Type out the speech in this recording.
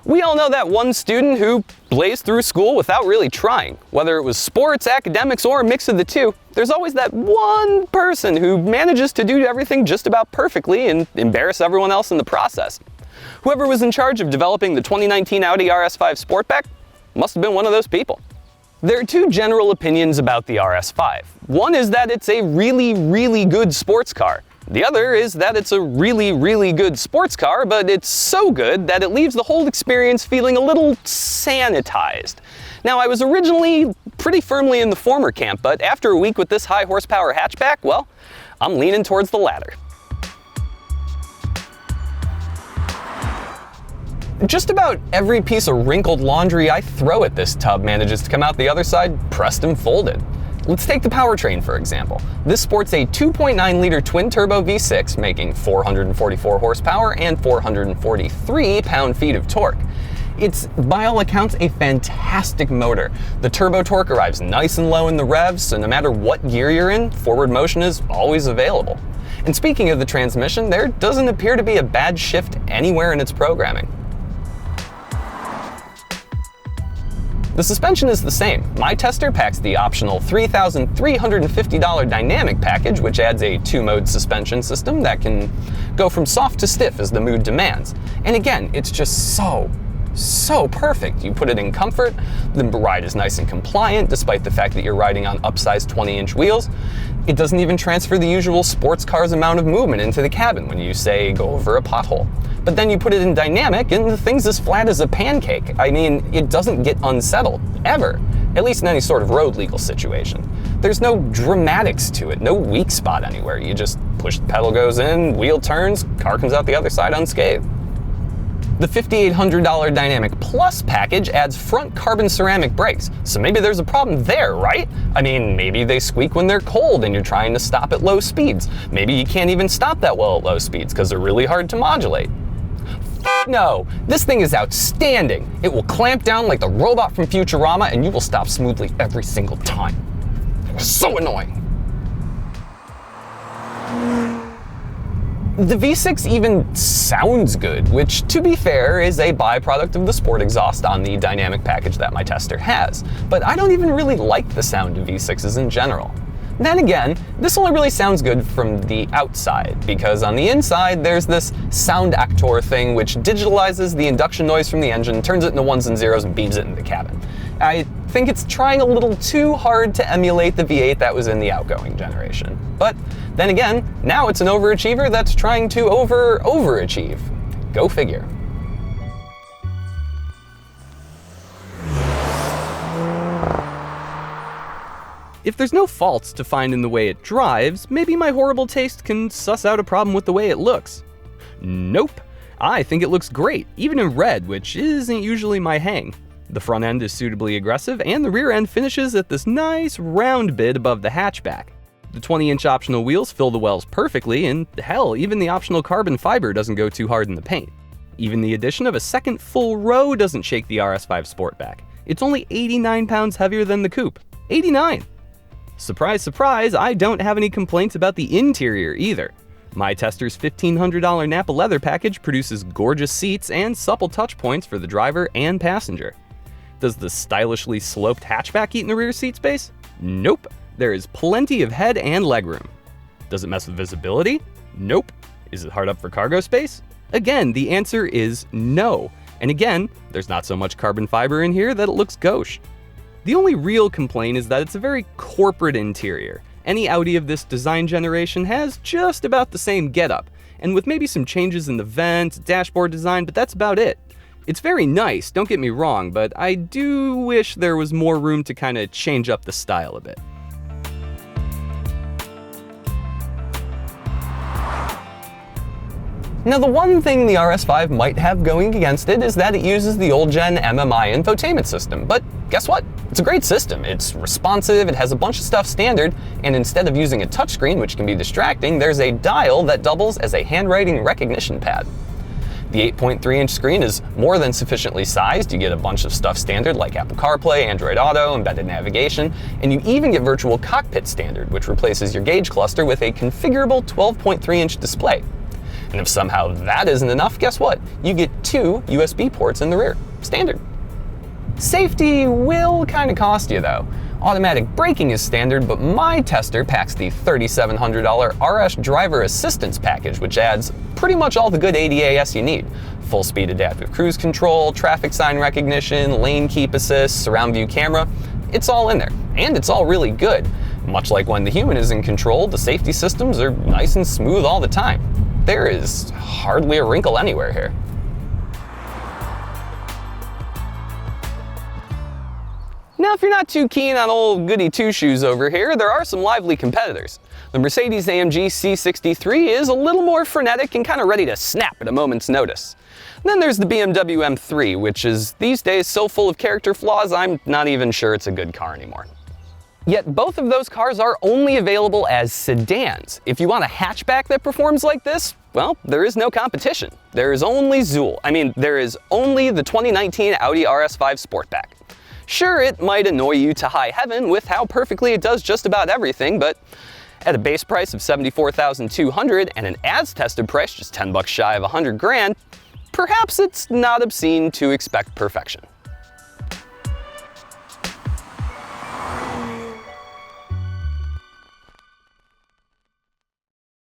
We all know that one student who blazed through school without really trying. Whether it was sports, academics, or a mix of the two, there's always that one person who manages to do everything just about perfectly and embarrass everyone else in the process. Whoever was in charge of developing the 2019 Audi RS5 Sportback must have been one of those people. There are two general opinions about the RS5. One is that it's a really good sports car. The other is that it's a really good sports car, but it's so good that it leaves the whole experience feeling a little sanitized. Now, I was originally pretty firmly in the former camp, but after a week with this high horsepower hatchback, well, I'm leaning towards the latter. Just about every piece of wrinkled laundry I throw at this tub manages to come out the other side pressed and folded. Let's take the powertrain for example. This sports a 2.9-liter twin-turbo V6 making 444 horsepower and 443 pound-feet of torque. It's, by all accounts, a fantastic motor. The turbo torque arrives nice and low in the revs, so no matter what gear you're in, forward motion is always available. And speaking of the transmission, there doesn't appear to be a bad shift anywhere in its programming. The suspension is the same. My tester packs the optional $3,350 dynamic package, which adds a 2-mode suspension system that can go from soft to stiff as the mood demands. And again, it's just so perfect. You put it in comfort, the ride is nice and compliant despite the fact that you're riding on upsized 20-inch wheels. It doesn't even transfer the usual sports car's amount of movement into the cabin when you, say, go over a pothole. But then you put it in dynamic and the thing's as flat as a pancake. I mean, it doesn't get unsettled, ever. At least in any sort of road legal situation. There's no dramatics to it, no weak spot anywhere. You just push the pedal goes in, wheel turns, car comes out the other side unscathed. The $5,800 Dynamic Plus package adds front carbon ceramic brakes, so maybe there's a problem there, right? I mean, maybe they squeak when they're cold and you're trying to stop at low speeds. Maybe you can't even stop that well at low speeds because they're really hard to modulate. No, this thing is outstanding. It will clamp down like the robot from Futurama and you will stop smoothly every single time. So annoying. The V6 even sounds good, which, to be fair, is a byproduct of the sport exhaust on the dynamic package that my tester has. But I don't even really like the sound of V6s in general. Then again, this only really sounds good from the outside, because on the inside there's this sound actor thing which digitalizes the induction noise from the engine, turns it into ones and zeros, and beams it into the cabin. I think it's trying a little too hard to emulate the V8 that was in the outgoing generation. But then again, now it's an overachiever that's trying to overachieve. Go figure. If there's no faults to find in the way it drives, maybe my horrible taste can suss out a problem with the way it looks. Nope. I think it looks great, even in red, which isn't usually my hang. The front end is suitably aggressive, and the rear end finishes at this nice round bit above the hatchback. The 20-inch optional wheels fill the wells perfectly, and hell, even the optional carbon fiber doesn't go too hard in the paint. Even the addition of a second full row doesn't shake the RS5 Sportback. It's only 89 pounds heavier than the coupe. 89! Surprise, surprise, I don't have any complaints about the interior either. My tester's $1,500 Napa leather package produces gorgeous seats and supple touch points for the driver and passenger. Does the stylishly sloped hatchback eat in the rear seat space? Nope. There is plenty of head and legroom. Does it mess with visibility? Nope. Is it hard up for cargo space? Again, the answer is no. And again, there's not so much carbon fiber in here that it looks gauche. The only real complaint is that it's a very corporate interior. Any Audi of this design generation has just about the same getup, and with maybe some changes in the vent, dashboard design, but that's about it. It's very nice, don't get me wrong, but I do wish there was more room to kind of change up the style a bit. Now, the one thing the RS5 might have going against it is that it uses the old-gen MMI infotainment system, but guess what? It's a great system. It's responsive, it has a bunch of stuff standard, and instead of using a touchscreen, which can be distracting, there's a dial that doubles as a handwriting recognition pad. The 8.3-inch screen is more than sufficiently sized. You get a bunch of stuff standard like Apple CarPlay, Android Auto, embedded navigation, and you even get virtual cockpit standard, which replaces your gauge cluster with a configurable 12.3-inch display. And if somehow that isn't enough, guess what? You get 2 USB ports in the rear, standard. Safety will kind of cost you though. Automatic braking is standard, but my tester packs the $3,700 RS Driver Assistance package, which adds pretty much all the good ADAS you need. Full speed adaptive cruise control, traffic sign recognition, lane keep assist, surround view camera. It's all in there, and it's all really good. Much like when the human is in control, the safety systems are nice and smooth all the time. There is hardly a wrinkle anywhere here. Now, if you're not too keen on old goody two-shoes over here, there are some lively competitors. The Mercedes-AMG C63 is a little more frenetic and kind of ready to snap at a moment's notice. Then there's the BMW M3, which is these days so full of character flaws, I'm not even sure it's a good car anymore. Yet both of those cars are only available as sedans. If you want a hatchback that performs like this, well, there is no competition. There is only Zool. There is only the 2019 Audi RS5 Sportback. Sure, it might annoy you to high heaven with how perfectly it does just about everything, but at a base price of $74,200 and an as-tested price just $10 shy of $100 grand, perhaps it's not obscene to expect perfection.